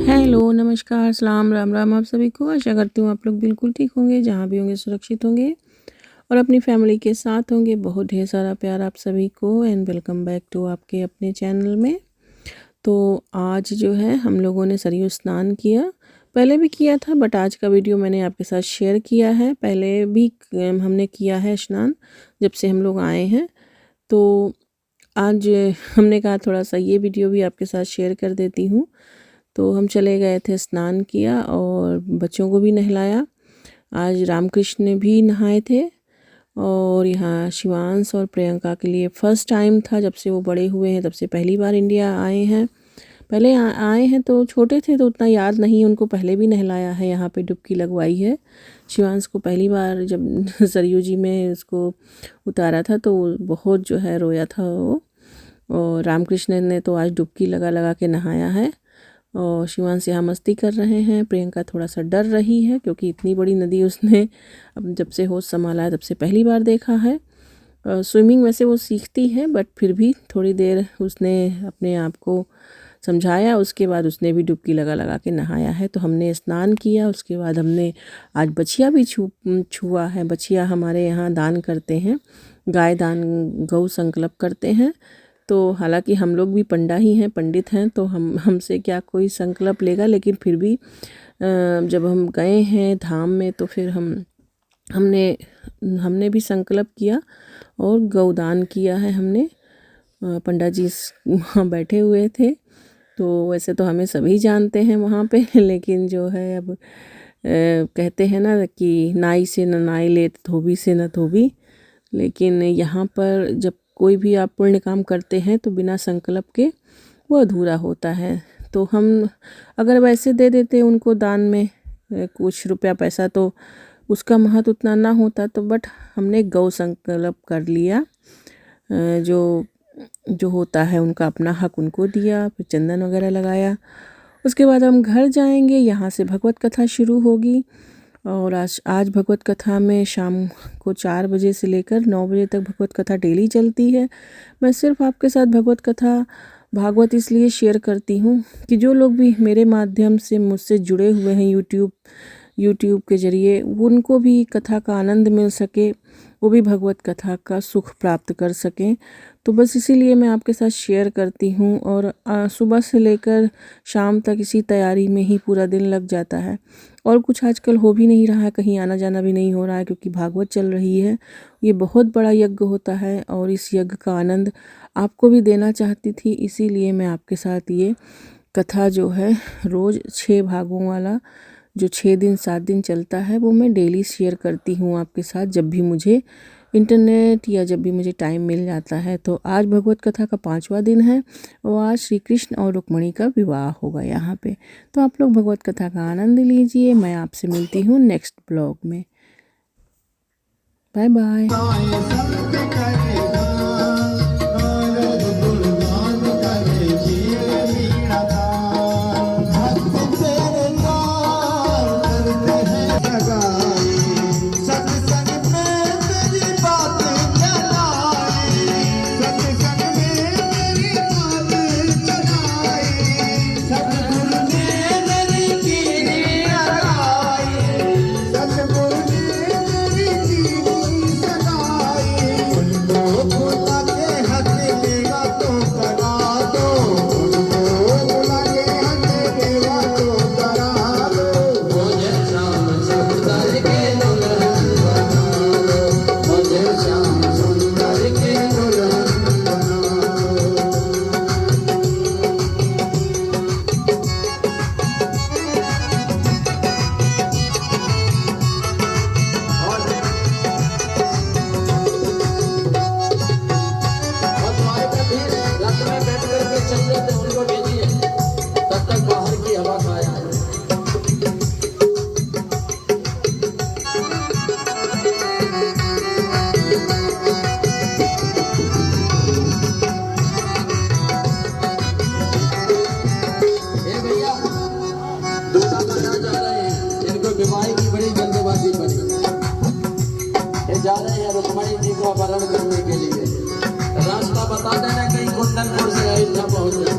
Hello, नमस्कार, सलाम, राम राम आप सभी को। आशा करती हूँ आप लोग बिल्कुल ठीक होंगे, जहाँ भी होंगे सुरक्षित होंगे और अपनी फैमिली के साथ होंगे। बहुत ढेर सारा प्यार आप सभी को एंड वेलकम बैक टू आपके अपने चैनल में। तो आज जो है हम लोगों ने सरयू स्नान किया, पहले भी किया था बट आज का वीडियो मैंने आपके साथ शेयर किया है। पहले भी हमने किया है स्नान जब से हम लोग आए हैं, तो आज हमने कहा थोड़ा सा ये वीडियो भी आपके साथ शेयर कर देती हूँ। तो हम चले गए थे, स्नान किया और बच्चों को भी नहलाया। आज रामकृष्ण भी नहाए थे और यहाँ शिवांश और प्रियंका के लिए फ़र्स्ट टाइम था। जब से वो बड़े हुए हैं तब से पहली बार इंडिया आए हैं। पहले आए हैं तो छोटे थे तो उतना याद नहीं, उनको पहले भी नहलाया है, यहाँ पे डुबकी लगवाई है। शिवांश को पहली बार जब सरयू जी में उसको उतारा था तो बहुत जो है रोया था वो, और रामकृष्ण ने तो आज डुबकी लगा लगा के नहाया है। और शिवांश यहाँ मस्ती कर रहे हैं। प्रियंका थोड़ा सा डर रही है क्योंकि इतनी बड़ी नदी उसने अब जब से होश संभाला है तब से पहली बार देखा है। स्विमिंग वैसे वो सीखती है बट फिर भी थोड़ी देर उसने अपने आप को समझाया, उसके बाद उसने भी डुबकी लगा लगा के नहाया है। तो हमने स्नान किया, उसके बाद हमने आज बछिया भी छुआ है। बछिया हमारे यहाँ दान करते हैं, गाय दान, गौ संकल्प करते हैं। तो हालांकि हम लोग भी पंडा ही हैं, पंडित हैं, तो हमसे क्या कोई संकल्प लेगा, लेकिन फिर भी जब हम गए हैं धाम में तो फिर हमने भी संकल्प किया और गौदान किया है हमने। पंडा जी वहाँ बैठे हुए थे, तो वैसे तो हमें सभी जानते हैं वहाँ पे, लेकिन जो है अब कहते हैं ना कि नाई से न नाई ले, धोबी से न धोबी। लेकिन यहाँ पर जब कोई भी आप पुण्य काम करते हैं तो बिना संकल्प के वो अधूरा होता है। तो हम अगर वैसे दे देते उनको दान में कुछ रुपया पैसा तो उसका महत्व उतना ना होता, तो बट हमने गौ संकल्प कर लिया। जो होता है उनका अपना हक उनको दिया, फिर चंदन वगैरह लगाया। उसके बाद हम घर जाएंगे, यहाँ से भगवत कथा शुरू होगी। और आज भगवत कथा में शाम को 4 बजे से लेकर 9 बजे तक भगवत कथा डेली चलती है। मैं सिर्फ आपके साथ भगवत कथा भागवत इसलिए शेयर करती हूँ कि जो लोग भी मेरे माध्यम से मुझसे जुड़े हुए हैं यूट्यूब के ज़रिए, उनको भी कथा का आनंद मिल सके, वो भी भगवत कथा का सुख प्राप्त कर सकें। तो बस इसीलिए मैं आपके साथ शेयर करती हूँ। और सुबह से लेकर शाम तक इसी तैयारी में ही पूरा दिन लग जाता है। और कुछ आजकल हो भी नहीं रहा है, कहीं आना जाना भी नहीं हो रहा है क्योंकि भागवत चल रही है। ये बहुत बड़ा यज्ञ होता है और इस यज्ञ का आनंद आपको भी देना चाहती थी, इसीलिए मैं आपके साथ ये कथा जो है रोज़ 6 भागों वाला जो 6 दिन 7 दिन चलता है वो मैं डेली शेयर करती हूँ आपके साथ, जब भी मुझे इंटरनेट या जब भी मुझे टाइम मिल जाता है। तो आज भगवत कथा का 5वां दिन है और आज श्री कृष्ण और रुक्मिणी का विवाह होगा यहाँ पे। तो आप लोग भगवत कथा का आनंद लीजिए। मैं आपसे मिलती हूँ नेक्स्ट ब्लॉग में। Bye bye. जा रहे हैं रुक्मिणी जी को अपहरण करने के लिए। रास्ता बता देना, कहीं कुंदनपुर से अयोध्या पहुंच जाए।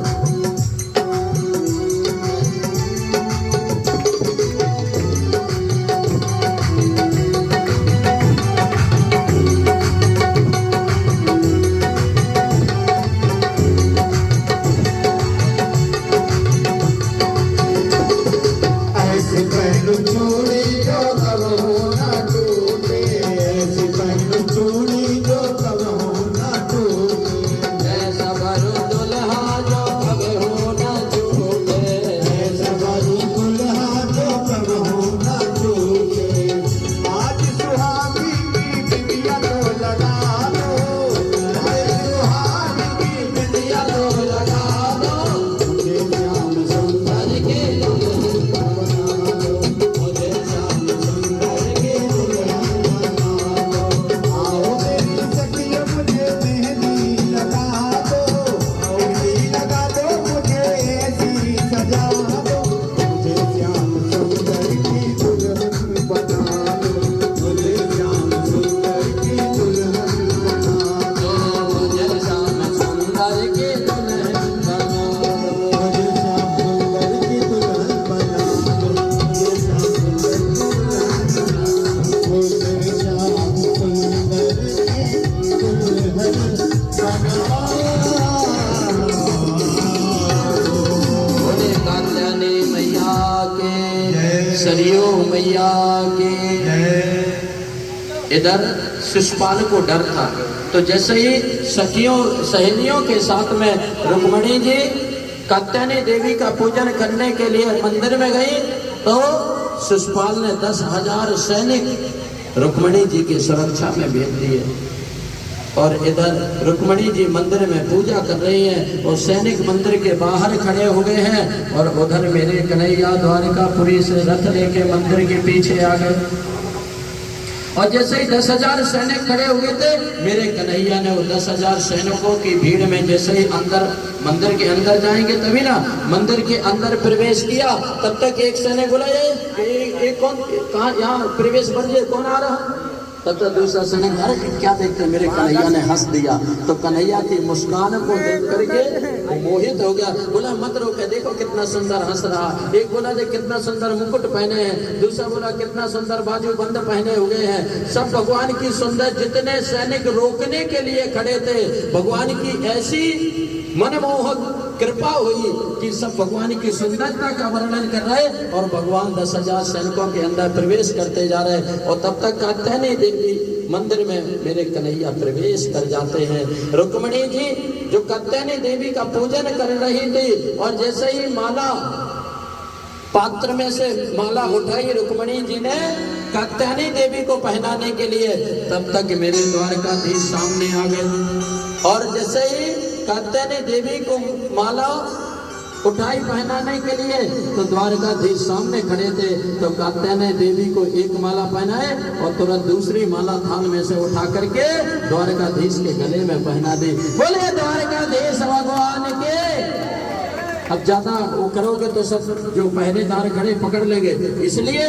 इधर शिशुपाल को डर था। तो जैसे ही सखियों सहेलियों के साथ में रुक्मणी जी कात्यायनी देवी का पूजन करने के लिए मंदिर में गई, तो शिशुपाल ने 10,000 सैनिक रुक्मणी जी की सुरक्षा में भेज दिए। और इधर रुक्मणी जी मंदिर में पूजा कर रही हैं और सैनिक मंदिर के बाहर खड़े हो गए हैं। और उधर मेरे कन्हैया द्वारकापुरी से रथ लेके मंदिर के पीछे आ गए। और जैसे ही 10,000 सैनिक खड़े हुए थे, मेरे कन्हैया ने वो 10,000 सैनिकों की भीड़ में जैसे ही अंदर मंदिर के अंदर जाएंगे तभी ना मंदिर के अंदर प्रवेश किया, तब तक एक सैनिक बोला ये कौन, कहाँ यहाँ प्रवेश बंद, कौन आ रहा? तब तक दूसरा सैनिक, अरे क्या देखते, मेरे कन्हैया ने हंस दिया। तो कन्हैया की मुस्कान को देख करके वो मोहित हो गया, बोला मत रोके, देखो कितना सुंदर हंस रहा। एक बोला देख कितना सुंदर मुकुट पहने हैं, दूसरा बोला कितना सुंदर बाजूबंद पहने हुए हैं। सब भगवान की सुंदर, जितने सैनिक रोकने के लिए खड़े थे, भगवान की ऐसी मनमोहक कृपा हुई कि सब भगवान की सुंदरता का वर्णन कर रहे और भगवान 10,000 सैनिकों के अंदर प्रवेश करते जा रहे। और तब तक कात्यायनी देवी मंदिर में मेरे कन्हैया प्रवेश कर जाते हैं। रुक्मणी जी जो कात्यायनी देवी का पूजन कर रही थी, और जैसे ही माला पात्र में से माला उठाई रुक्मणी जी ने कात्यायनी देवी को पहनाने के लिए, तब तक मेरे द्वारकाधीश सामने आ गए। और जैसे ही कात्यायनी देवी को माला उठाई पहनाने के लिए, तो द्वारकाधीश सामने खड़े थे। तो कात्यायनी देवी को एक माला पहनाए और तुरंत दूसरी माला थाल में से उठा करके द्वारकाधीश के गले में पहना दी। बोले द्वारकाधीश भगवान के। अब ज्यादा वो करोगे तो सब जो पहरेदार खड़े पकड़ लेंगे, इसलिए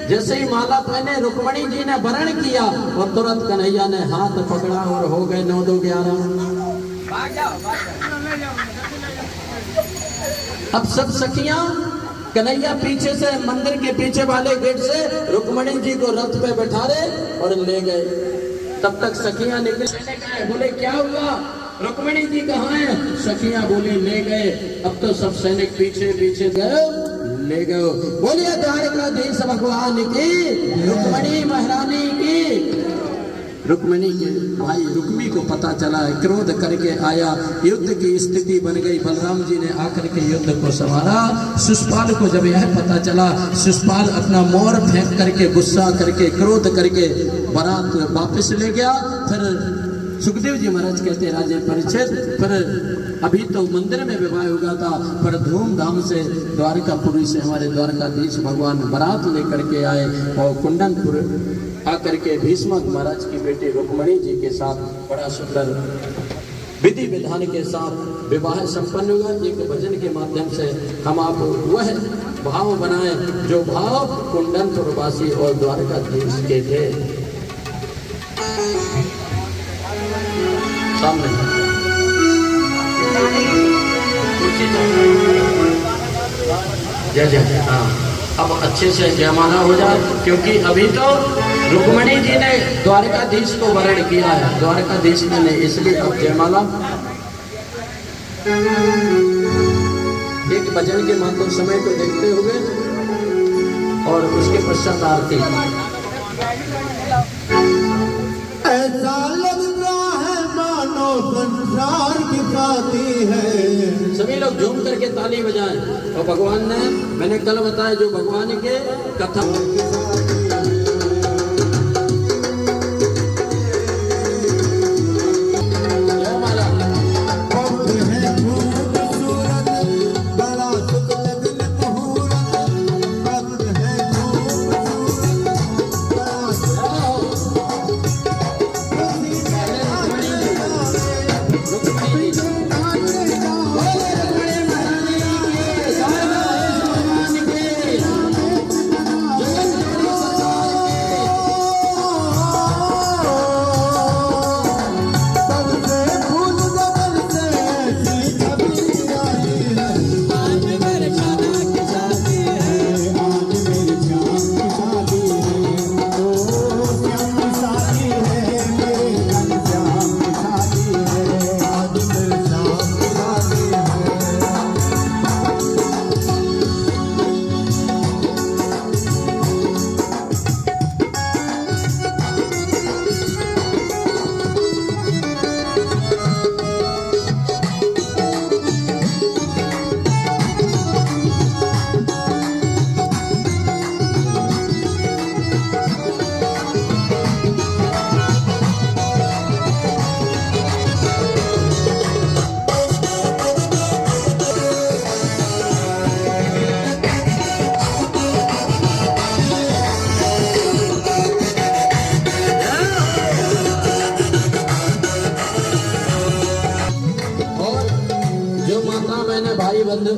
जैसे ही माला पहने रुक्मणी जी ने वरण किया और तुरंत कन्हैया ने हाथ पकड़ा और हो गए 9 2 11। अब सब सखियां, कन्हैया पीछे से मंदिर के पीछे वाले गेट से रुक्मणी जी को रथ पे बैठा रहे और ले गए। तब तक सखियां निकले, बोले क्या हुआ, रुक्मणी जी कहाँ है? सखियां बोली ले गए। अब तो सब सैनिक पीछे पीछे गए, ले गए। बोलिए द्वारकाधीश भगवान की, रुक्मणी महारानी की। रुक्मणी के भाई रुक्मी को पता चला, क्रोध करके आया, युद्ध की स्थिति बन गई। बलराम जी ने आकर के युद्ध को संभाला। शिशुपाल को जब यह पता चला, शिशुपाल अपना मोर फेंक करके, गुस्सा करके, क्रोध करके बारात वापस ले गया। फिर सुखदेव जी महाराज कहते, राजे परीक्षित, फिर अभी तो मंदिर में विवाह हुआ था, पर धूमधाम से द्वारकापुरी से हमारे द्वारकाधीश भगवान बारात लेकर के आए और कुंडनपुर आकर के भीष्मक महाराज की बेटी रुक्मणी जी के साथ बड़ा सुंदर विधि विधान के साथ विवाह संपन्न हुआ। एक भजन के माध्यम से हम आप वह भाव बनाए जो भाव कुंडनपुर वासी और द्वारकाधीश के थे। सामने जय जय। हाँ, अब अच्छे से जयमाला हो जाए, क्योंकि अभी तो रुक्मणी जी ने द्वारकाधीश को वरण किया है, द्वारकाधीश ने नहीं, इसलिए अब जयमाला। एक भजन के माध्यम समय को देखते हुए और उसके पश्चात आरती। ऐसा लगता है मानो संसार की साथी है। सभी लोग झूम करके ताली बजाएं। और भगवान ने, मैंने कल बताया, जो भगवान के कथा माता मैंने भाई बंधु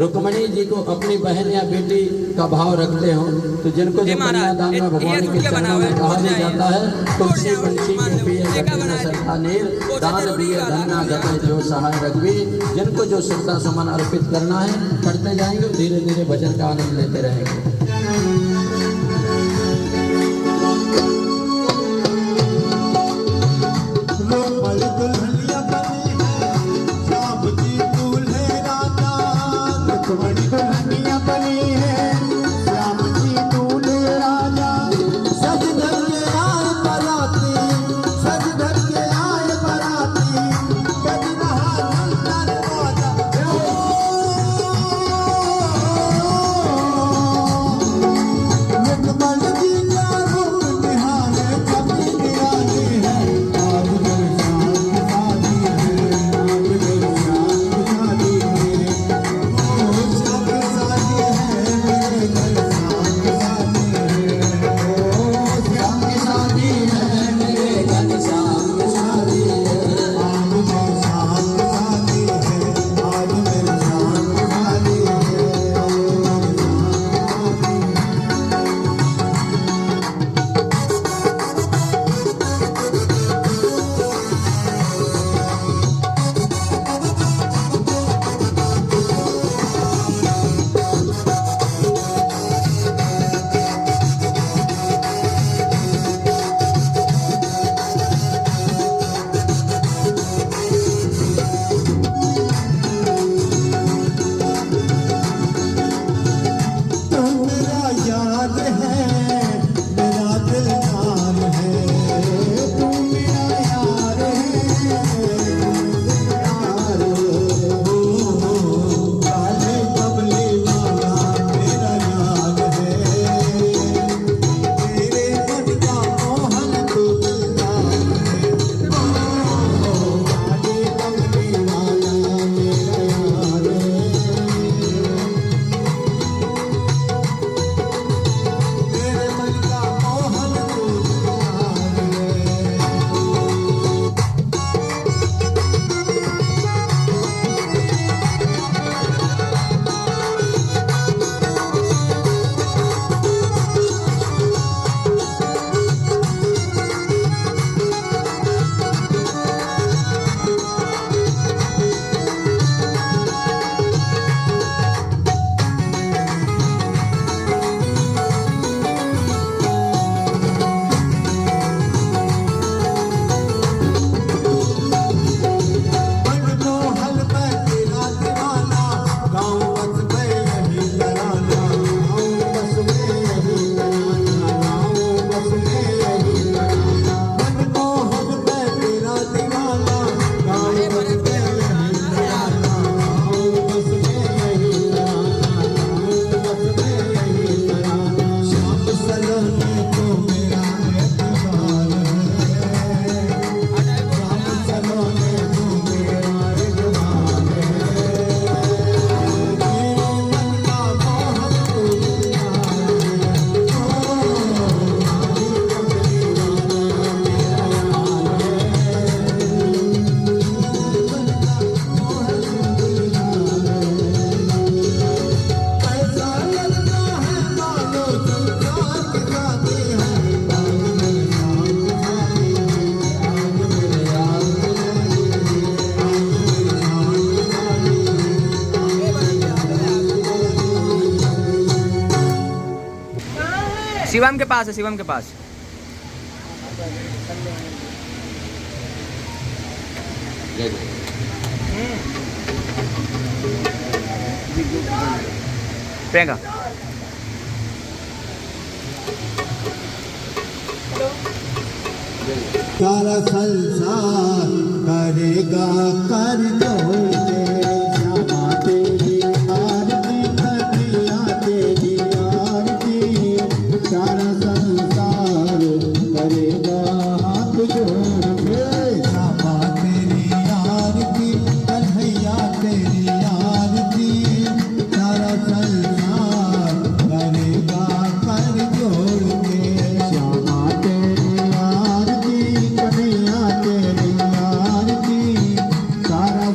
रुक्मणी जी को अपनी बहन या बेटी का भाव रखते हो, तो जिनको जो कन्यादान में भगवान के चरणों में कहा भी जाता है, तुलसी पंछी के पिए घटे सरखा नीर, दान दिए धन्ना घटे जो सहाय रघुवी। जिनको जो श्रद्धा सुमन अर्पित करना है करते जाएंगे, धीरे धीरे भजन का आनंद लेते रहेंगे। दुल्हनिया बनी है श्याम जी दूल्हे राजा, रुक्मणी दुल्हनिया बनी है श्याम जी दूल्हे राजा। सज धर के आए बराती, सज धर के आए बराती, गज रहा नंदन राजा। रुक्मणी जी का रूप निहारे कभी निराली है, आज शिवम के पास है, शिवम के पास। प्रियंका सारा संसार करेगा कर जोड़े, श्यामा तेरी आरती कन्हैया तेरी आरती। सारा संसार करेगा हाथ जोड़ के, श्यामा तेरी आरती कन्हैया तेरी आरती। सारा संसार करेगा कर जोड़ के, श्यामा तेरी आरती कन्हैया तेरी आरती। सारा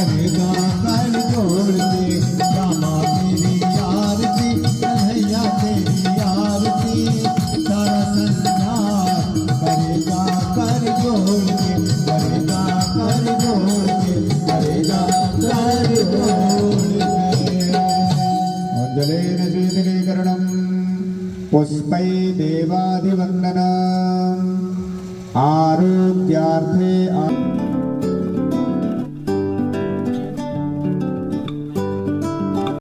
करेगा कर जोड़ के रामा तेरी आरती कन्हैया तेरी आरती सारा संसार करेगा कर जोड़ के करेगा कर जोड़ के करेगा कर जोड़ के अंजलेन श्रीकरणम पुष्पै देवादिवंदनम आरोग्यार्थे